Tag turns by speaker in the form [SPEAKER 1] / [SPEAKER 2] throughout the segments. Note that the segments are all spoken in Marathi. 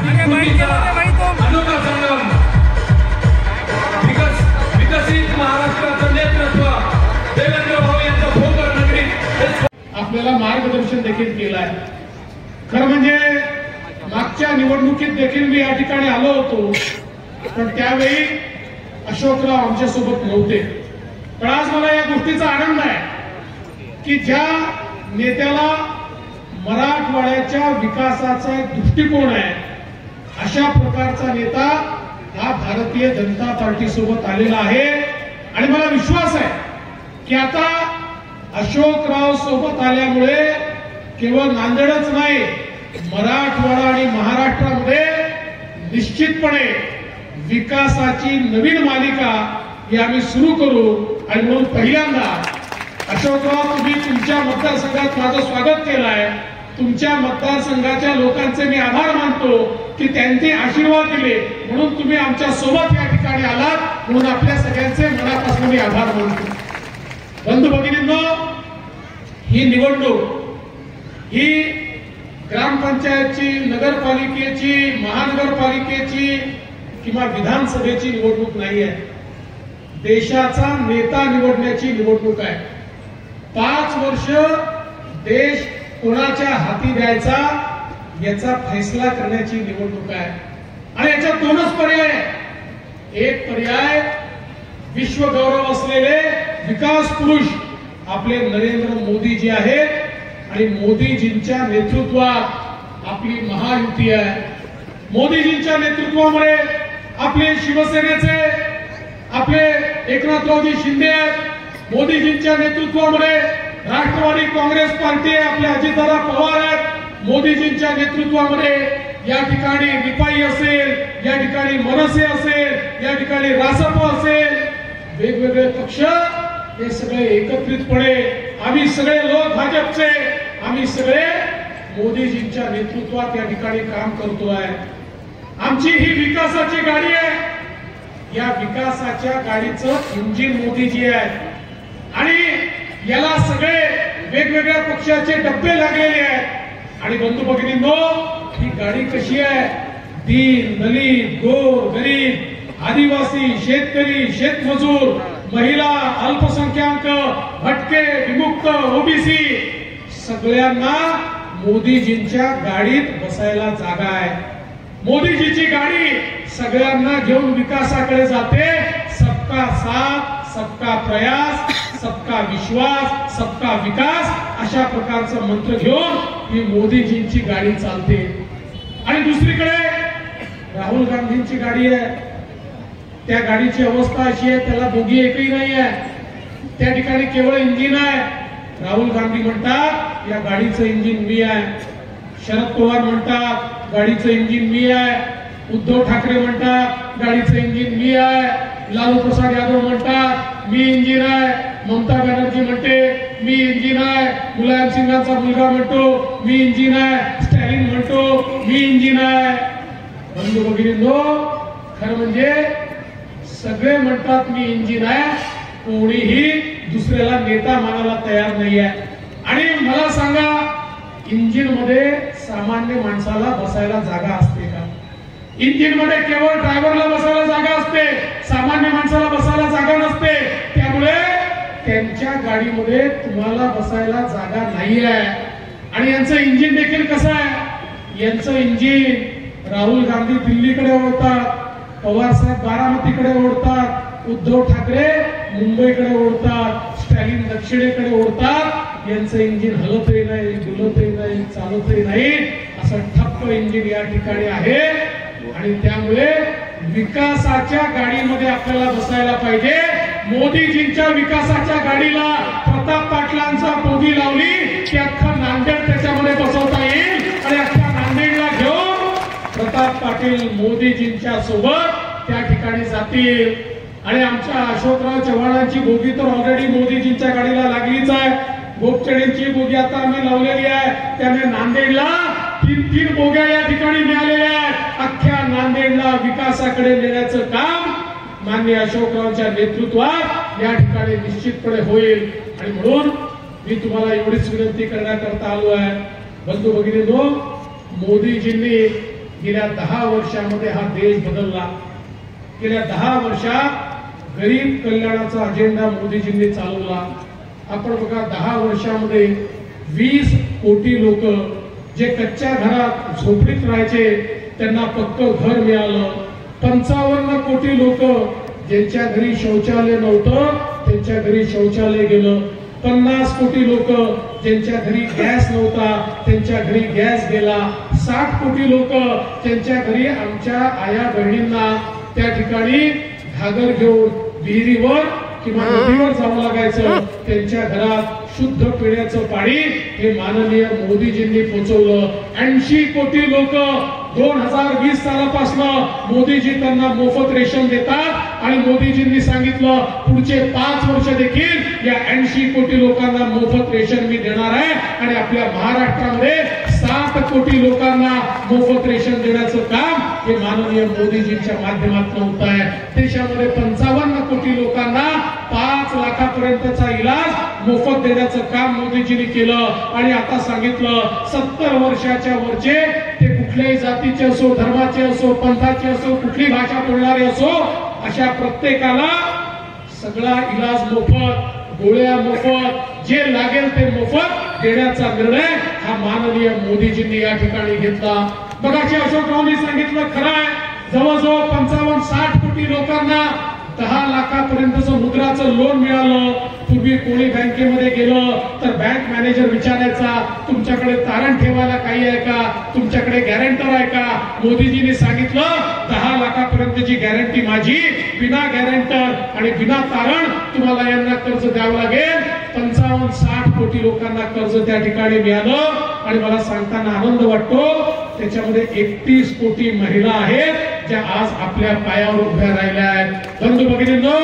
[SPEAKER 1] अनोखा संगम विकसित महाराष्ट्राचं नेतृत्व देवेंद्र भाऊ यांच्या भोकर नगरीत
[SPEAKER 2] आपल्याला मार्गदर्शन देखील केलं आहे। खरं म्हणजे मागच्या निवडणुकीत देखील मी या ठिकाणी आलो होतो, पण त्यावेळी अशोकराव आमच्या सोबत नव्हते। पण आज मला या गोष्टीचा आनंद आहे की ज्या नेत्याला मराठवाड्याच्या विकासाचा एक दृष्टिकोन आहे, अशा प्रकारचा नेता हा भारतीय जनता पार्टी सोबत आलेला आहे। आणि मला विश्वास आहे की आता अशोकराव सोबत आल्यामुळे केवळ नांदेडच नाही, मराठवाडा आणि महाराष्ट्रामध्ये निश्चितपणे विकासाची नवीन मालिका ही आम्ही सुरू करू। आणि म्हणून पहिल्यांदा अशोकराव, तुम्ही तुमच्या मतदारसंघात माझं स्वागत केलं आहे। तुमच्या मतदारसंघाच्या लोकांचे मी आभार मानतो की त्यांचे आशीर्वाद दिले म्हणून तुम्ही आमच्या सोबत या ठिकाणी आलात, म्हणून आपल्या सगळ्यांचे मनापासून मी आभार मानतो। बंधू भगिनींनो, ही निवडणूक ही ग्रामपंचायतची, नगरपालिकेची, महानगरपालिकेची किंवा विधानसभेची निवडणूक नाही आहे, देशाचा नेता निवडण्याची निवडणूक आहे। 5 वर्ष देश कोणाच्या हाती द्यायचा याचा फैसला करण्याची निवडणूक आहे। आणि याच्यात दोनच पर्याय आहेत। एक पर्याय विश्वगौरव असलेले विकास पुरुष आपले नरेंद्र मोदीजी आहेत आणि मोदीजींच्या नेतृत्वात आपली महायुती आहे। मोदीजींच्या नेतृत्वामध्ये आपले शिवसेनेचे आपले एकनाथरावजी शिंदे आहेत, मोदीजींच्या नेतृत्वामध्ये राष्ट्रवादी काँग्रेस पार्टी आपले अजितदादा पवार आहेत, मोदीजींच्या नेतृत्वामध्ये या ठिकाणी रिपाई असेल, या ठिकाणी मनसे असेल, या ठिकाणी रासप असेल, वेगवेगळे पक्ष हे सगळे एकत्रितपणे आम्ही सगळे लोक भाजपचे, आम्ही सगळे मोदीजींच्या नेतृत्वात या ठिकाणी काम करतो आहे। आमची ही विकासाची गाडी आहे, या विकासाच्या गाडीचं इंजिन मोदीजी आहे आणि याला सगळे वेगवेगळ्या पक्षाचे डब्बे लागलेले आहेत। आणि बंधू भगिनींनो, ही गाडी कशी आहे? दीन, दलित, गोर, गरीब, आदिवासी, शेतकरी, शेतमजूर, महिला, अल्पसंख्याक, भटके, विमुक्त, ओबीसी सगळ्यांना मोदीजींच्या गाडीत बसायला जागा आहे। मोदीजीची गाडी सगळ्यांना घेऊन विकासाकडे जाते। सबका साथ, सबका प्रयास, सबका विश्वास, सबका विकास अशा प्रकारचं मंत्र घेऊन ही मोदीजींची गाडी चालते। आणि दुसरीकडे राहुल गांधींची गाडी आहे, त्या गाडीची अवस्था अशी आहे, त्याला दोघी एकही नाही आहे, त्या ठिकाणी केवळ इंजिन आहे। राहुल गांधी म्हणतात या गाडीचं इंजिन मी आहे, शरद पवार म्हणतात गाडीचं इंजिन मी आहे, उद्धव ठाकरे म्हणतात गाडीचं इंजिन मी आहे, लालू प्रसाद यादव म्हणतात मी इंजिन आहे, ममता बॅनर्जी म्हणते मी इंजिन आहे, मुलायम सिंगांचा मुलगा म्हणतो मी इंजिन आहे, स्टॅलिन म्हणतो मी इंजिन आहे। बंधू भगिनींनो, खरं म्हणजे सगळे म्हणतात मी इंजिन आहे, कोणीही दुसऱ्याला नेता मानायला तयार नाही आहे। आणि मला सांगा, इंजिन मध्ये सामान्य माणसाला बसायला जागा असते का? इंजिन मध्ये केवळ ड्रायव्हरला बसायला जागा असते, सामान्य माणसाला बसायला जागा नसते। त्यामुळे त्यांच्या गाडीमध्ये तुम्हाला बसायला जागा नाही आहे। आणि यांचं इंजिन देखील कसं आहे? यांचं इंजिन राहुल गांधी दिल्लीकडे ओढतात, पवार साहेब बारामतीकडे ओढतात, उद्धव ठाकरे मुंबईकडे ओढतात, स्टॅलिन दक्षिणेकडे ओढतात। यांचं इंजिन हलतही नाही, डुलतही नाही, चालतही नाही, असं ठप्प इंजिन या ठिकाणी आहे। आणि त्यामुळे विकासाच्या गाडीमध्ये आपल्याला बसायला पाहिजे। मोदीजींच्या विकासाच्या गाडीला प्रताप पाटलांचा बोगी लावली की अख्खा नांदेड त्याच्यामध्ये बसवता येईल आणि अख्ख्या नांदेडला घेऊन प्रताप पाटील मोदीजींच्या सोबत त्या ठिकाणी जातील। आणि आमच्या अशोकराव चव्हाणांची बोगी तर ऑलरेडी मोदीजींच्या गाडीला लागलीच आहे, गोपचडेंची बोगी आता आम्ही लावलेली आहे, त्याने नांदेडला 3 बोग्या या ठिकाणी मिळालेल्या आहेत। अख्ख्या नांदेडला विकासाकडे नेण्याचं काम माननीय अशोकरावांच्या नेतृत्वात या ठिकाणी निश्चितपणे होईल। आणि म्हणून मी तुम्हाला एवढीच विनंती करण्याकरता आलो आहे। बंधू भगिनींनो, मोदीजींनी गेल्या 10 वर्षामध्ये हा देश बदलला. गेल्या 10 वर्षात गरीब कल्याणाचा अजेंडा मोदीजींनी चालवला. आपण बघा 10 वर्षामध्ये 20 कोटी लोक जे कच्च्या घरात झोपडीत राहायचे त्यांना पक्क घर मिळालं. 55 कोटी लोक ज्यांच्या घरी शौचालय नव्हतं त्यांच्या घरी शौचालय गेलं. 50 कोटी लोक ज्यांच्या घरी गॅस नव्हता त्यांच्या घरी गॅस गेला. 60 कोटी लोक ज्यांच्या घरी आमच्या आया बहिणींना त्या ठिकाणी घागर घेऊन विहिरीवर किंवा नदीवर जावं लागायचं त्यांच्या घरात शुद्ध पिण्याचं पाणी हे माननीय मोदीजींनी पोहोचवलं. 80 कोटी लोक 2020 सालापासून मोदीजी त्यांना मोफत रेशन देतात आणि मोदीजींनी सांगितलं पुढचे 5 वर्ष देखील या 80 कोटी लोकांना मोफत रेशन मी देणार आहे. आणि आपल्या महाराष्ट्रामध्ये 7 कोटी लोकांना मोफत रेशन देण्याचं काम हे माननीय मोदीजींच्या माध्यमातून होत आहे. देशामध्ये 55 कोटी लोकांना 5 लाखापर्यंतचा इलाज मोफत देण्याचं काम मोदीजींनी केलं. आणि आता सांगितलं 70 वर्षाच्या वरचे ते कुठल्याही जातीचे असो, धर्माचे असो, पंथाचे असो, कुठली भाषा बोलणारे असो, अशा प्रत्येकाला सगळा इलाज मोफत, गोळ्या मोफत, जे लागेल ते मोफत देण्याचा निर्णय हा माननीय मोदीजींनी या ठिकाणी घेतला. बघाचे अशोकरावांनी सांगितलं खरं आहे, जवळजवळ 55-60 कोटी लोकांना 10 लाखापर्यंतचं मुद्राचं लोन मिळालं. पूर्वी कोणी बँकेमध्ये गेलं तर बँक मॅनेजर विचारायचा तुमच्याकडे तारण ठेवायला काही आहे का, तुमच्याकडे गॅरंटर आहे का. मोदीजींनी सांगितलं 10 लाखापर्यंतची गॅरंटी माझी, बिना गॅरंटर आणि बिना तारण तुम्हाला यांना कर्ज द्यावं लागेल. 55-60 कोटी लोकांना कर्ज त्या ठिकाणी मिळालं. आणि मला सांगताना आनंद वाटतो त्याच्यामध्ये 31 कोटी महिला आहेत ज्या आज आपल्या पायावर उभ्या राहिल्या आहेत. बंधू भगिनींनो,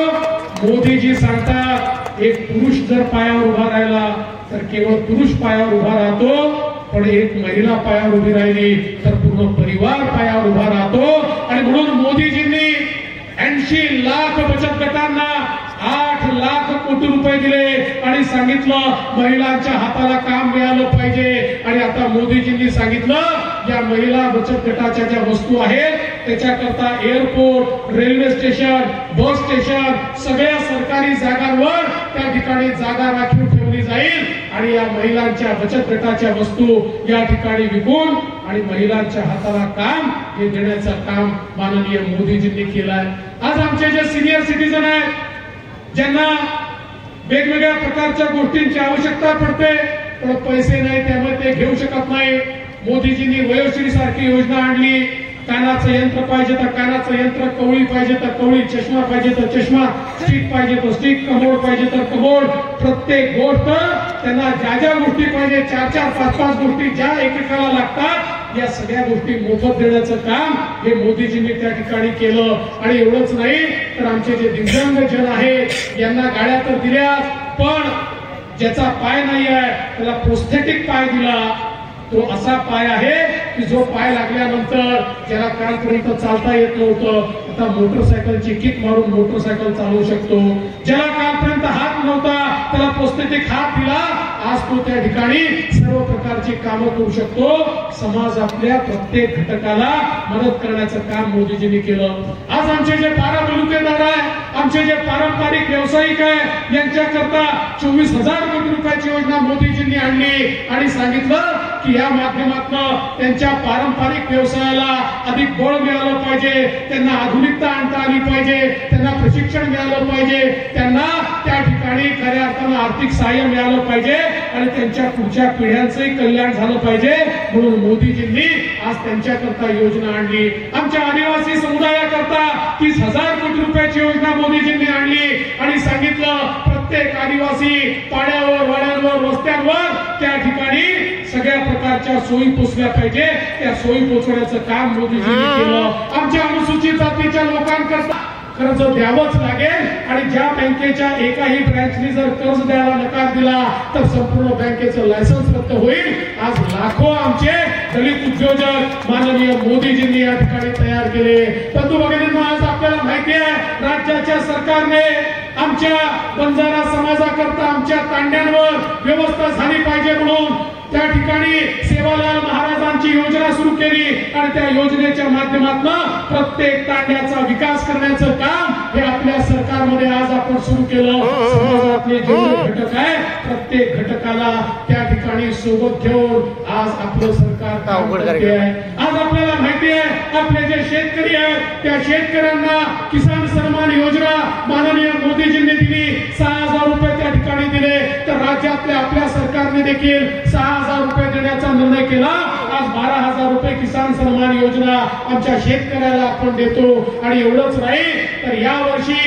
[SPEAKER 2] मोदीजी सांगतात एक पुरुष जर पायावर उभा राहिला तर केवळ पुरुष पायावर उभा राहतो, पण एक महिला पायावर उभी राहिली तर पूर्ण परिवार पायावर उभा राहतो. आणि म्हणून मोदीजींनी 80 लाख बचत गटांना 8 लाख कोटी रुपये दिले आणि सांगितलं महिलांच्या हाताला काम मिळालं पाहिजे. आणि आता मोदीजींनी सांगितलं या महिला बचत गटाच्या ज्या वस्तू आहेत त्याच्याकरता airport, railway station, bus station सगळ्या सरकारी जागांवर त्या ठिकाणी जागा राखीव ठेवली जाईल. आणि या महिलांच्या बचत गटाच्या वस्तू या ठिकाणी विकून आणि महिलांच्या हाताला काम हे देण्याचं काम माननीय मोदीजींनी केलंय. आज आमचे जे सिनियर सिटीजन आहेत ज्यांना वेगवेगळ्या प्रकारच्या गोष्टींची आवश्यकता पडते पण पैसे नाही त्यामुळे ते घेऊ शकत नाही. मोदीजींनी वयोश्री सारखी योजना आणली. कानाचं यंत्र पाहिजे तर कानाचं यंत्र, कवळी पाहिजे तर कवळी, चष्मा पाहिजे तर चष्मा, स्टिक पाहिजे तर स्टिक, कमोड पाहिजे तर कमोड. प्रत्येक गोष्ट त्यांना ज्या ज्या गोष्टी पाहिजे 4-4, 5-5 गोष्टी ज्या एकेकाला लागतात या सगळ्या गोष्टी मोफत देण्याचं काम हे मोदीजींनी त्या ठिकाणी केलं. आणि एवढंच नाही तर आमचे जे दिव्यांग जन आहेत यांना गाड्या तर दिल्या, पण ज्याचा पाय नाही आहे त्याला प्रोस्थेटिक पाय दिला. तो असा पाय आहे की जो पाय लागल्यानंतर ज्याला कालपर्यंत चालता येत नव्हतं आता मोटरसायकलची किक मारून मोटरसायकल चालवू शकतो. ज्याला कालपर्यंत हात नव्हता त्याला प्रोस्थेटिक हात दिला. आज तो त्या ठिकाणी सर्व प्रकारची कामं करू शकतो. समाज आपल्या प्रत्येक घटकाला मदत करण्याचं काम मोदीजींनी केलं. आज आमचे जे पाराबलुतेदार आहे, आमचे जे पारंपरिक व्यावसायिक आहे यांच्याकरता 24,000 कोटी रुपयाची योजना मोदीजींनी आणली आणि सांगितलं की या माध्यमातून त्यांच्या पारंपरिक व्यवसायाला अधिक बळ मिळालं पाहिजे, त्यांना आधुनिकता आणता आली पाहिजे, त्यांना प्रशिक्षण मिळालं पाहिजे, त्यांना त्या ठिकाणी खऱ्या अर्थानं आर्थिक सहाय्य मिळालं पाहिजे आणि त्यांच्या पुढच्या पिढ्यांचंही कल्याण झालं पाहिजे. म्हणून मोदीजींनी आज त्यांच्याकरता योजना आणली. आमच्या आदिवासी समुदायाकरता 30,000 कोटी रुपयाची योजना मोदीजींनी आणली आणि सांगितलं प्रत्येक आदिवासी पाड्यावर, वाड्यांवर, रस्त्यांवर त्या ठिकाणी सगळ्या प्रकारच्या सोयी पोचल्या पाहिजे. त्या सोयी पोचवण्याचं काम मोदीजींनी केलं. आमच्या अनुसूचित जातीच्या लोकांकरता कर्ज द्यावंच लागेल आणि ज्या बँकेच्या एकाही ब्रँचनी जर कर्ज द्यायला नकार दिला तर संपूर्ण बँकेचं लायसन्स रद्द होईल. आज लाखो आमचे दलित उद्योजक माननीय मोदीजींनी या ठिकाणी तयार केले. बंधू भगिनींनो, आज आपल्याला माहिती आहे राज्याच्या सरकारने आमच्या बंजारा समाजाकरता आमच्या तांड्यांवर व्यवस्था झाली पाहिजे म्हणून त्या ठिकाणी सेवालाल महाराजांनी नावांची योजना सुरू केली आणि त्या योजनेच्या माध्यमातून प्रत्येक तांड्याचा विकास करण्याचं काम हे आपल्या सरकारमध्ये आज आपण सुरू केलं. समाजातले जेवढे घटक आहे प्रत्येक घटकाला त्या ठिकाणी सोबत घेऊन आज आपलं सरकार काम करते आहे. आज आपल्याला माहिती आहे आपले जे शेतकरी आहेत त्या शेतकऱ्यांना किसान सन्मान योजना माननीय मोदीजींनी दिली, 6,000 रुपये त्या ठिकाणी दिले. तर राज्यातल्या आपल्या सरकारने देखील 6,000 रुपये देण्याचा निर्णय केला. आज 12,000 रुपये किसान सन्मान योजना आमच्या शेतकऱ्याला आपण देतो. आणि एवढंच नाही तर या वर्षी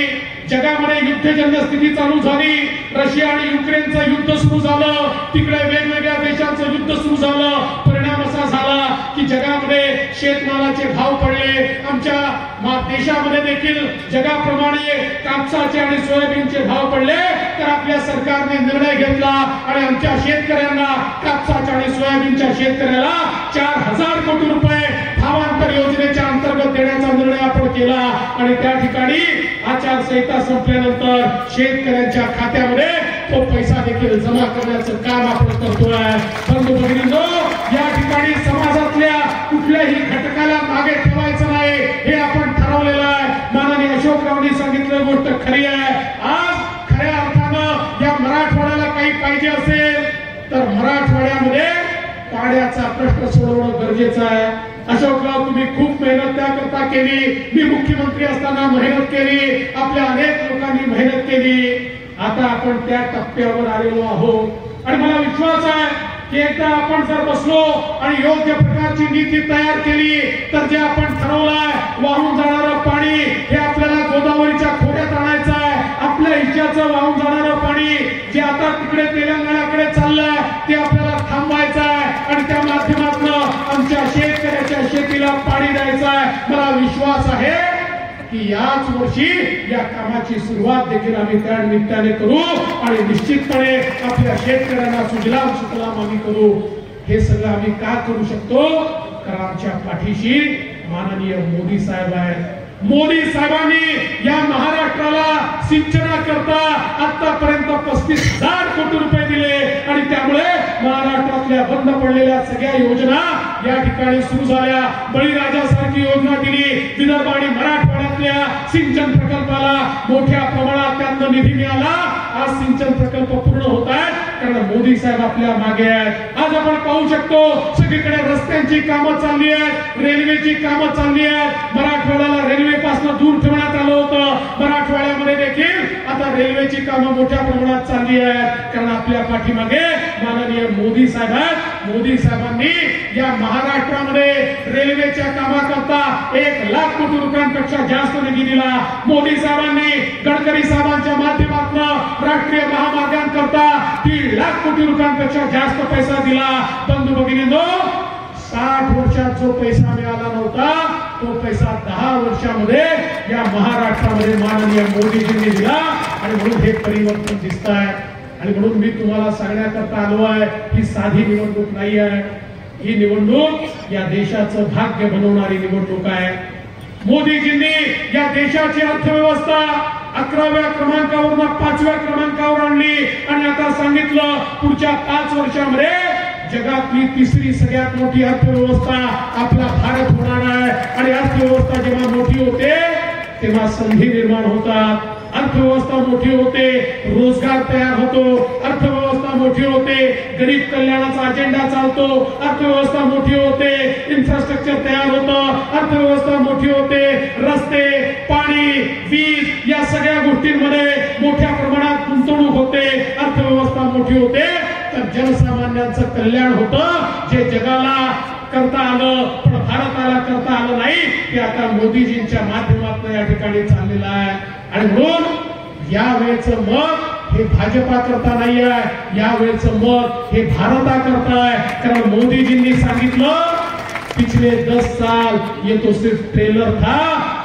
[SPEAKER 2] जगामध्ये युद्धजन्य स्थिती चालू झाली. रशिया आणि युक्रेनचं युद्ध सुरू झालं, तिकडे वेगवेगळ्या देशांचं युद्ध सुरू झालं. परिणाम असा झाला की जगामध्ये शेतमालाचे भाव पडले. आमच्या देशामध्ये देखील जगाप्रमाणे कापसाचे आणि सोयाबीनचे भाव पडले. तर आपल्या सरकारने निर्णय घेतला आणि आमच्या शेतकऱ्यांना कापसाच्या आणि सोयाबीनच्या शेतकऱ्याला 4,000 कोटी रुपये भावांतर योजनेच्या अंतर्गत देण्याचा निर्णय आपण केला. आणि त्या ठिकाणी आचारसंहिता संपल्यानंतर शेतकऱ्यांच्या खात्यामध्ये तो पैसा देखील जमा करण्याचं काम आपण करतोय. बंधू भगिनींनो, या ठिकाणी समाजातल्या कुठल्याही घटकाला मागे ठेवायचं नाही हे आपण ठरवलेलं आहे. माननीय अशोकरावांनी सांगितलं गोष्ट खरी आहे. आज खऱ्या अर्थानं या मराठवाड्याला काही पाहिजे असेल तर मराठवाड्यामध्ये पाण्याचा प्रश्न सोडवणं गरजेचं आहे. अशोकराव, तुम्ही खूप मेहनत त्याकरता केली, मी मुख्यमंत्री असताना मेहनत केली, आपल्या अनेक लोकांनी मेहनत केली. आता आपण त्या टप्प्यावर आलेलो आहोत आणि मला विश्वास आहे की एकदा आपण जर बसलो आणि योग्य प्रकारची नीती तयार केली तर जे आपण ठरवलंय वाहून जाणारं पाणी हे आपल्याला गोदावरीच्या खोऱ्यात आणायचं आहे. आपल्या हिच्याचं वाहून जाणारं पाणी जे आता तिकडे तेलंगणाकडे चाललंय ते आपल्याला थांबवायचं आहे आणि त्या माध्यमातून आमच्या शेतकऱ्याच्या शेतीला पाणी द्यायचं आहे. मला विश्वास आहे की याच वर्षी या कामाची सुरुवात देखील आम्ही त्या निमित्ताने करू आणि निश्चितपणे आपल्या शेतकऱ्यांना सुजलाम सुफलाम आम्ही करू. हे सगळं आम्ही का करू शकतो? कारण आमच्या पाठीशी माननीय मोदी साहेब आहेत. मोदी साहेबांनी या महाराष्ट्राला सिंचनाकरता आतापर्यंत 35,000 कोटी रुपये दिले आणि त्यामुळे महाराष्ट्रातल्या बंद पडलेल्या सगळ्या योजना या ठिकाणी सुरू झाल्या. बळीराजासारखी योजना दिली. विदर्भ आणि मराठवाड्यातल्या सिंचन प्रकल्पाला मोठ्या प्रमाणात त्यातनं निधी मिळाला. आज सिंचन प्रकल्प पूर्ण होत आहेत कारण मोदी साहेब आपल्या मागे आहेत. आज आपण पाहू शकतो सगळीकडे रस्त्यांची कामं चालली आहेत, रेल्वेची कामं चालली आहेत. मराठवाड्याला रेल्वे पासून दूर ठेवण्यात आलं होतं. मराठवाड्यामध्ये देखील आता रेल्वेची कामं मोठ्या प्रमाणात चालली आहेत कारण आपल्या पाठीमागे माननीय मोदी साहेब आहेत. मोदी साहेबांनी या महाराष्ट्रामध्ये रेल्वेच्या कामाकरता 1,00,000 कोटी रुपयांपेक्षा जास्त निधी दिला. मोदी साहेबांनी गडकरी साहेबांच्या माध्यमातून राष्ट्रीय महामार्गांकरता 1,50,000 कोटी रुपयांपेक्षा जास्त पैसा दिला. बंधू भगिनींनो, 60 वर्षात जो पैसा मिळाला नव्हता तो पैसा 10 वर्षामध्ये या महाराष्ट्रामध्ये माननीय मोदीजींनी दिला आणि म्हणून हे परिवर्तन दिसत आहे. आणि म्हणून मी तुम्हाला सांगण्याकरता आलो आहे ही साधी निवडणूक नाही आहे. ही निवडणूक या देशाचं भाग्य बनवणारी निवडणूक आहे. मोदीजींनी या देशाची अर्थव्यवस्था 11व्या क्रमांकावरून 5व्या क्रमांकावर आणली आणि आता सांगितलं पुढच्या 5 वर्षामध्ये जगातली 3री सगळ्यात मोठी अर्थव्यवस्था आपला भारत होणार आहे. आणि अर्थव्यवस्था जेव्हा मोठी होते तेव्हा संधी निर्माण होतात. अर्थव्यवस्था मोठी होते, रोजगार तयार होतो. अर्थव्यवस्था मोठी होते, गरीब कल्याणाचा अजेंडा चालतो. अर्थव्यवस्था मोठी होते, इन्फ्रास्ट्रक्चर तयार होतं. अर्थव्यवस्था मोठी होते, रस्ते, पाणी, वीज या सगळ्या गोष्टींमध्ये मोठ्या प्रमाणात गुंतवणूक होते. अर्थव्यवस्था मोठी होते तर जनसामान्यांचं कल्याण होतं. जे जगाला करता आलं पण भारताला करता आलं नाही ते आता मोदीजींच्या माध्यमातून या ठिकाणी चाललेलं आहे. आणि म्हणून या वेळेचं मत हे भाजपा करता नाही आहे, या वेळेचं मत हे भारता करता आहे. कारण मोदीजींनी सांगितलं पिछले 10 साल ये तो सिर्फ ट्रेलर था,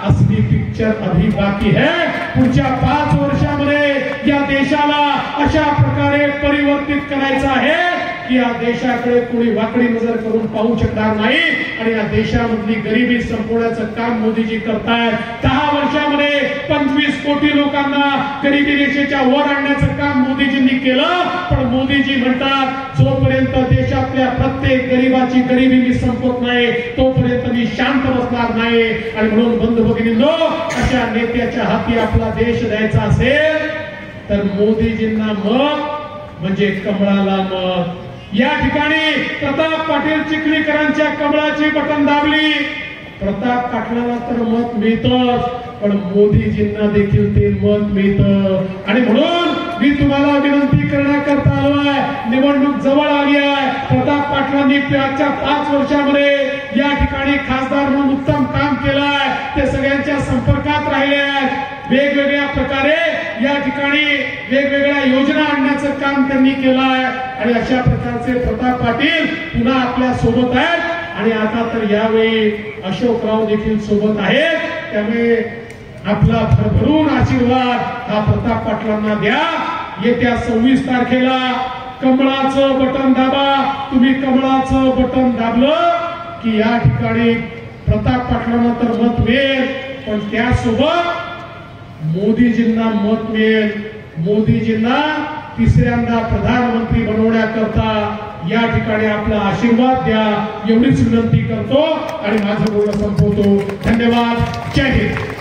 [SPEAKER 2] असली पिक्चर अभी बाकी है. पुढच्या 5 वर्षामध्ये या देशाला अशा प्रकारे परिवर्तित करायचं आहे की या देशाकडे कोणी वाकडी नजर करून पाहू शकणार नाही आणि या देशामधली गरिबी संपवण्याचं काम मोदीजी करतायत। 10 वर्षामध्ये 25 कोटी लोकांना गरिबी रेषेच्या वर आणण्याचं काम मोदीजींनी केलं। पण मोदीजी म्हणतात जोपर्यंत देशातल्या प्रत्येक गरीबाची गरिबी मी संपवत नाही तोपर्यंत मी शांत बसणार नाही। आणि म्हणून बंधू भगिनींनो, अशा नेत्याच्या हाती आपला देश द्यायचा असेल तर मोदीजींना मत म्हणजे कमळाला मत। या ठिकाणी प्रताप पाटील चिखलीकरांच्या कमळाची बटन दाबली, प्रताप पाटलाला तर मत मिळतच पण मोदीजींना देखील ते मत मिळतं। आणि म्हणून मी तुम्हाला विनंती करण्याकरता आलोय, निवडणूक जवळ आली आहे। प्रताप पाटलांनी मागच्या 5 वर्षामध्ये या ठिकाणी खासदार म्हणून उत्तम काम केलंय, ते सगळ्यांच्या संपर्कात राहिले आहेत। वेगवेगळ्या प्रकारे या ठिकाणी वेगवेगळ्या योजना आणण्याचं काम त्यांनी केलंय आणि अशा प्रकारचे प्रताप पाटील पुन्हा आपल्या सोबत आहेत। आणि आता तर यावेळी अशोकराव देखील सोबत आहेत, त्यामुळे आपला भरभरून आशीर्वाद हा प्रताप पाटलांना द्या। येत्या 26 तारखेला कमळाचं बटन दाबा। तुम्ही कमळाचं बटन दाबलं की या ठिकाणी प्रताप पाटलांना तर मत मिळेल पण त्यासोबत मोदीजींना मत मिळेल। मोदीजींना तिसऱ्यांदा प्रधानमंत्री बनवण्याकरता या ठिकाणी आपला आशीर्वाद द्या एवढीच विनंती करतो आणि माझं बोलणं संपवतो। धन्यवाद। जय हिंद।